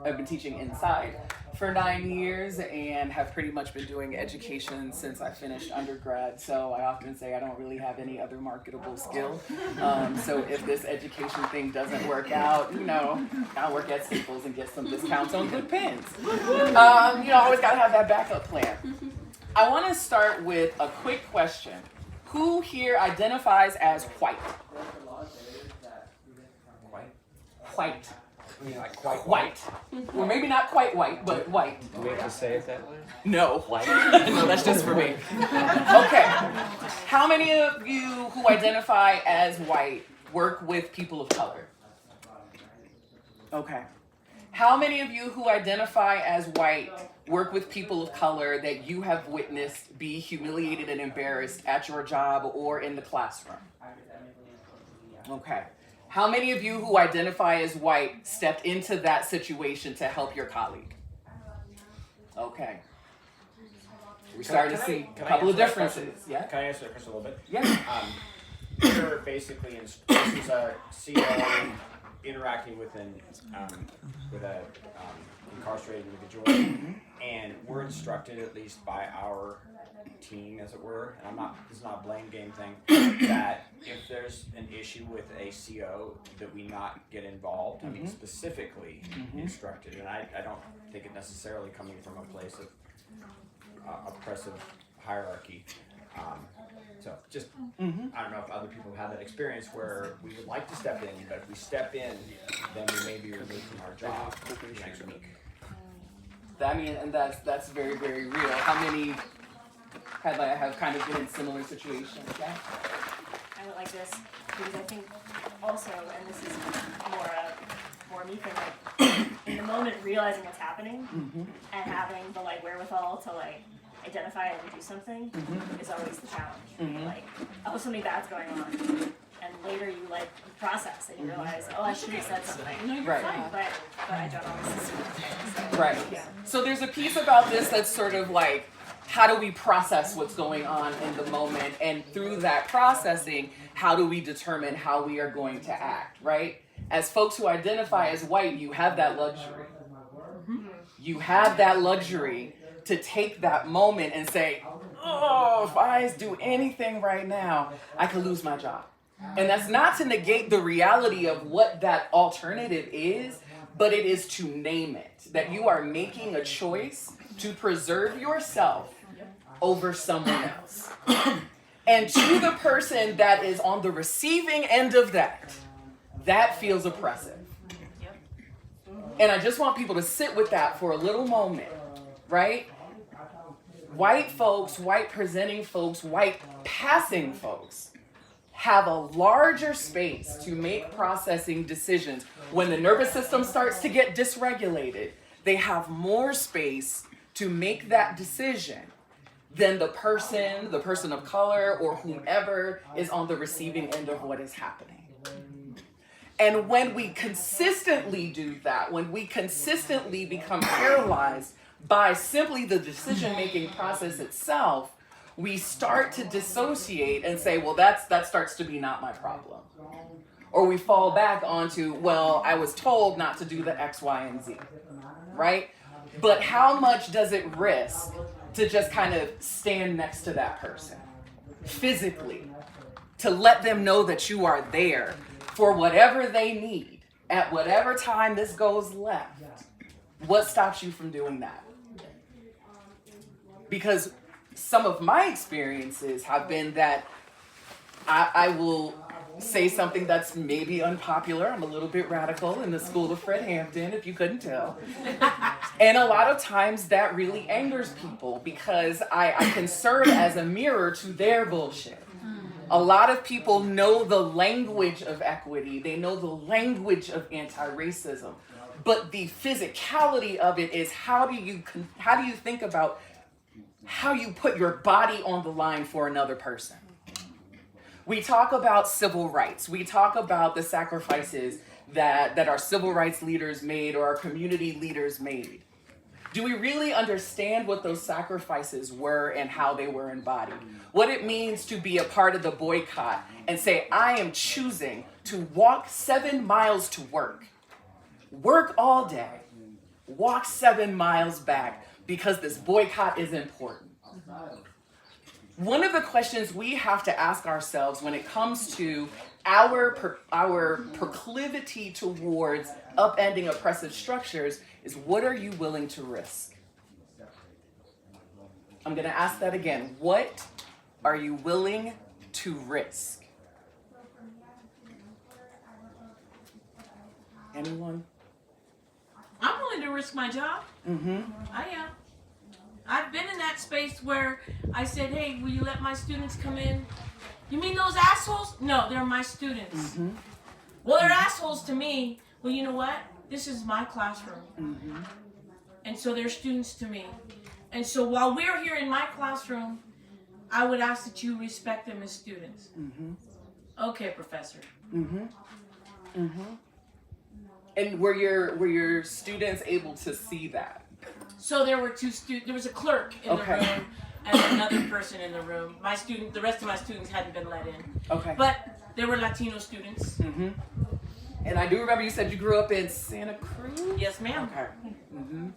I've been teaching inside for 9 years and have pretty much been doing education since I finished undergrad. So I often say I don't really have any other marketable skill. So if this education thing doesn't work out, I'll work at Staples and get some discounts on good pens. Always got to have that backup plan. I want to start with a quick question. Who here identifies as white? White. Like quite white. Well, maybe not quite white, but white. Do we have to say it that way? No. White? No, that's just for me. Okay. How many of you who identify as white work with people of color? Okay. How many of you who identify as white work with people of color that you have witnessed be humiliated and embarrassed at your job or in the classroom? Okay. How many of you who identify as white stepped into that situation to help your colleague? Okay. We're starting to see a couple of differences. Yeah? Can I answer that question a little bit? Yeah. We're basically, this is a CEO interacting with an incarcerated individual, and we're instructed, at least by our team, as it were, and this is not a blame game thing, that if there's an issue with a CO, that we not get involved. I mean, specifically instructed, and I don't think it necessarily coming from a place of oppressive hierarchy. So just, I don't know if other people have that experience where we would like to step in, but if we step in, then we may be removed from our job next week. I mean, and that's very, very real. How many have kind of been in similar situations? Yeah? I went like this because I think also, and this is more me thing, like in the moment realizing what's happening and having the wherewithal to identify it and do something is always the challenge. Like, oh, something bad's going on. And later you process and you realize, oh, I should have said something. No, you're fine, but I don't always see it. Right. Yeah. So there's a piece about this that's sort of like, how do we process what's going on in the moment? And through that processing, how do we determine how we are going to act, right? As folks who identify as white, you have that luxury. You have that luxury to take that moment and say, oh, if I do anything right now, I could lose my job. And that's not to negate the reality of what that alternative is, but it is to name it. That you are making a choice to preserve yourself over someone else. And to the person that is on the receiving end of that feels oppressive. And I just want people to sit with that for a little moment, right? White folks, white presenting folks, white passing folks have a larger space to make processing decisions. When the nervous system starts to get dysregulated, they have more space to make that decision than the person of color, or whomever is on the receiving end of what is happening. And when we consistently do that, when we consistently become paralyzed by simply the decision-making process itself, we start to dissociate and say, well, that starts to be not my problem. Or we fall back onto, well, I was told not to do the X, Y, and Z, right? But how much does it risk to just kind of stand next to that person physically, to let them know that you are there for whatever they need at whatever time this goes left? What stops you from doing that? Because some of my experiences have been that I will say something that's maybe unpopular. I'm a little bit radical in the school of Fred Hampton, if you couldn't tell. And a lot of times that really angers people because I can serve as a mirror to their bullshit. A lot of people know the language of equity. They know the language of anti-racism. But the physicality of it is how do you think about how you put your body on the line for another person? We talk about civil rights. We talk about the sacrifices that our civil rights leaders made or our community leaders made. Do we really understand what those sacrifices were and how they were embodied? What it means to be a part of the boycott and say, I am choosing to walk 7 miles to work all day, walk 7 miles back because this boycott is important. One of the questions we have to ask ourselves when it comes to our proclivity towards upending oppressive structures is, what are you willing to risk? I'm going to ask that again. What are you willing to risk? Anyone? I'm willing to risk my job. Mm-hmm. I am. I've been in that space where I said, hey, will you let my students come in? You mean those assholes? No, they're my students. Mm-hmm. Well, they're assholes to me. Well, you know what? This is my classroom. Mm-hmm. And so they're students to me. And so while we're here in my classroom, I would ask that you respect them as students. Mm-hmm. Okay, professor. Mm-hmm. Mm-hmm. And were your students able to see that? So there were there was a clerk in the room and another person in the room. The rest of my students hadn't been let in. Okay. But there were Latino students. Mm-hmm. And I do remember you said you grew up in Santa Cruz? Yes, ma'am. Okay. Mm-hmm.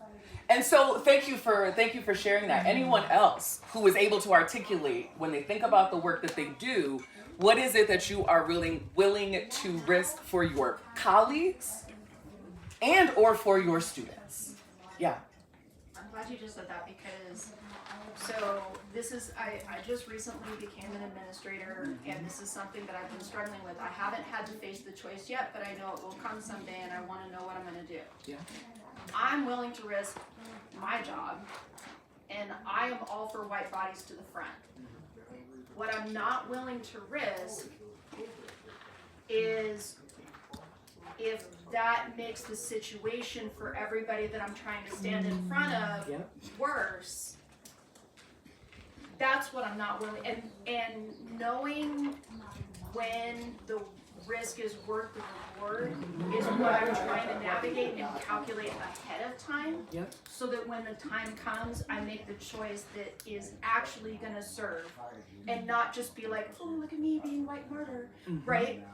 And so thank you for sharing that. Anyone else who is able to articulate when they think about the work that they do, what is it that you are really willing to risk for your colleagues and or for your students? Yeah. I'm glad you just said that, because so this is, I just recently became an administrator, and this is something that I've been struggling with. I haven't had to face the choice yet, but I know it will come someday, and I want to know what I'm going to do. Yeah. I'm willing to risk my job, and I am all for white bodies to the front. What I'm not willing to risk is if that makes the situation for everybody that I'm trying to stand in front of worse. That's what I'm not willing, and knowing when the risk is worth the reward is what I'm trying to navigate and calculate ahead of time, so that when the time comes, I make the choice that is actually going to serve, and not just be like, oh, look at me being white martyr, right?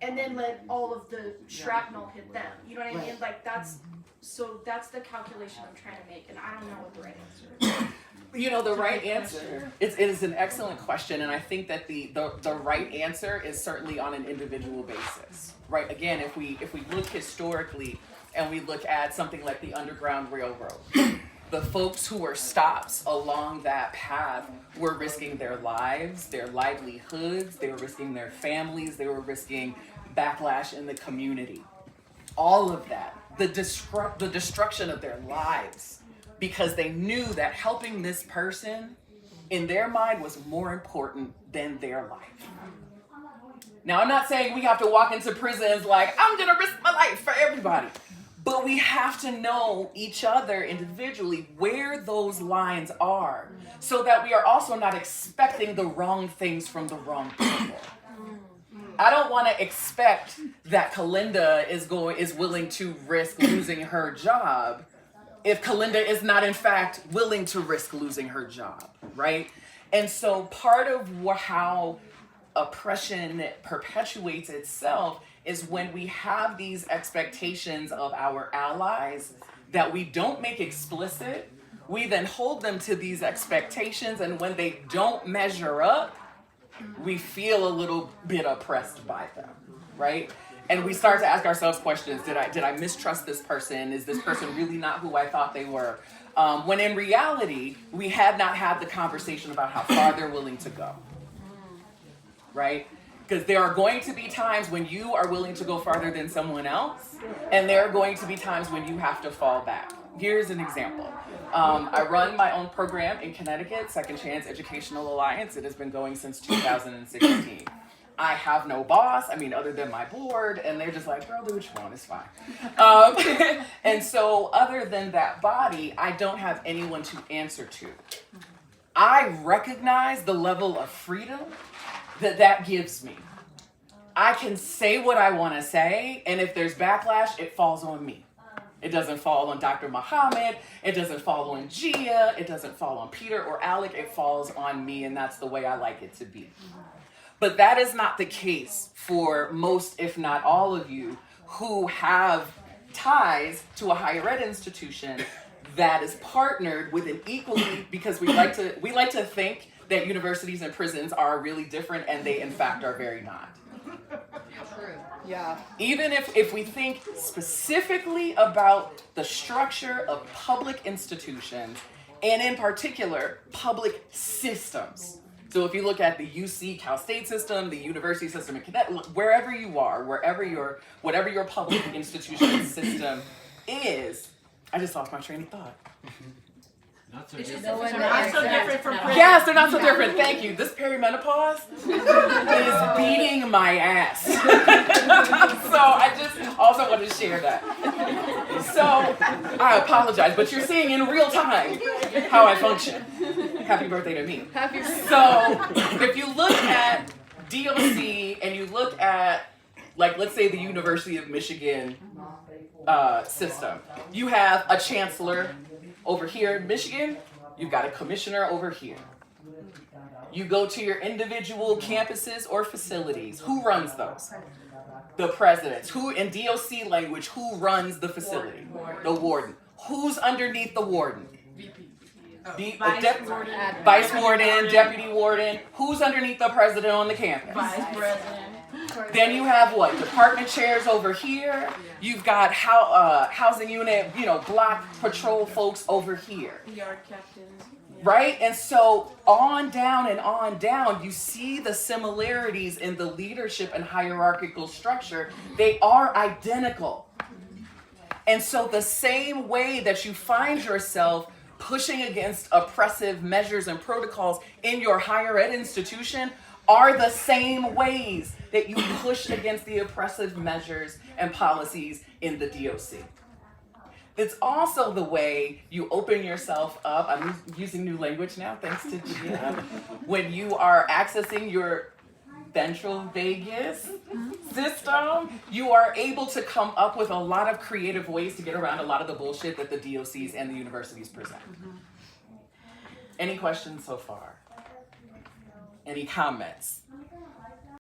And then let all of the shrapnel hit them. You know what I mean? Like that's the calculation I'm trying to make, and I don't know what the right answer is. You know, the right answer, it is an excellent question, and I think that the right answer is certainly on an individual basis, right? Again, if we look historically and we look at something like the Underground Railroad, the folks who were stops along that path were risking their lives, their livelihoods, they were risking their families, they were risking backlash in the community. All of that, the destruction of their lives, because they knew that helping this person in their mind was more important than their life. Now, I'm not saying we have to walk into prisons like, I'm gonna risk my life for everybody. But we have to know each other individually where those lines are, so that we are also not expecting the wrong things from the wrong people. I don't want to expect that Kalinda is willing to risk losing her job if Kalinda is not in fact willing to risk losing her job, right? And so part of how oppression perpetuates itself is when we have these expectations of our allies that we don't make explicit. We then hold them to these expectations, and when they don't measure up, we feel a little bit oppressed by them, right? And we start to ask ourselves questions. Did I mistrust this person? Is this person really not who I thought they were? When in reality, we had not had the conversation about how far they're willing to go, right? Because there are going to be times when you are willing to go farther than someone else, and there are going to be times when you have to fall back. Here's an example. I run my own program in Connecticut, Second Chance Educational Alliance. It has been going since 2016. I have no boss, other than my board, and they're just like, girl, do what you want, it's fine. And so other than that body, I don't have anyone to answer to. I recognize the level of freedom that gives me. I can say what I want to say, and if there's backlash, it falls on me. It doesn't fall on Dr. Muhammad, it doesn't fall on Gia, it doesn't fall on Peter or Alec, it falls on me, and that's the way I like it to be. But that is not the case for most, if not all of you, who have ties to a higher ed institution that is partnered with an equally, because we like to think that universities and prisons are really different, and they in fact are very not. Yeah. Even if we think specifically about the structure of public institutions, and in particular, public systems. So if you look at the UC Cal State system, the university system in Connecticut, wherever you are, whatever your public institution system is, I just lost my train of thought. Not so It's just different. they're not so different from prison. Yes, they're not so different. Thank you. This perimenopause is beating my ass. So I just also want to share that. So I apologize, but you're seeing in real time how I function. Happy birthday to me. Happy So if you look at DOC and you look at, like, let's say the University of Michigan system, you have a chancellor over here in Michigan, you've got a commissioner over here. You go to your individual campuses or facilities. Who runs those? The presidents. Who, in DOC language, who runs the facility? The warden. Who's underneath the warden? Vice warden, deputy warden. Who's underneath the president on the campus? Vice president. Then you have what? Department chairs over here. You've got housing unit, block patrol folks over here. Yard captains. Right? And so on down, you see the similarities in the leadership and hierarchical structure. They are identical. And so the same way that you find yourself pushing against oppressive measures and protocols in your higher ed institution are the same ways that you push against the oppressive measures and policies in the DOC. It's also the way you open yourself up. I'm using new language now, thanks to Gia. When you are accessing your ventral vagus system, you are able to come up with a lot of creative ways to get around a lot of the bullshit that the DOCs and the universities present. Any questions so far? Any comments?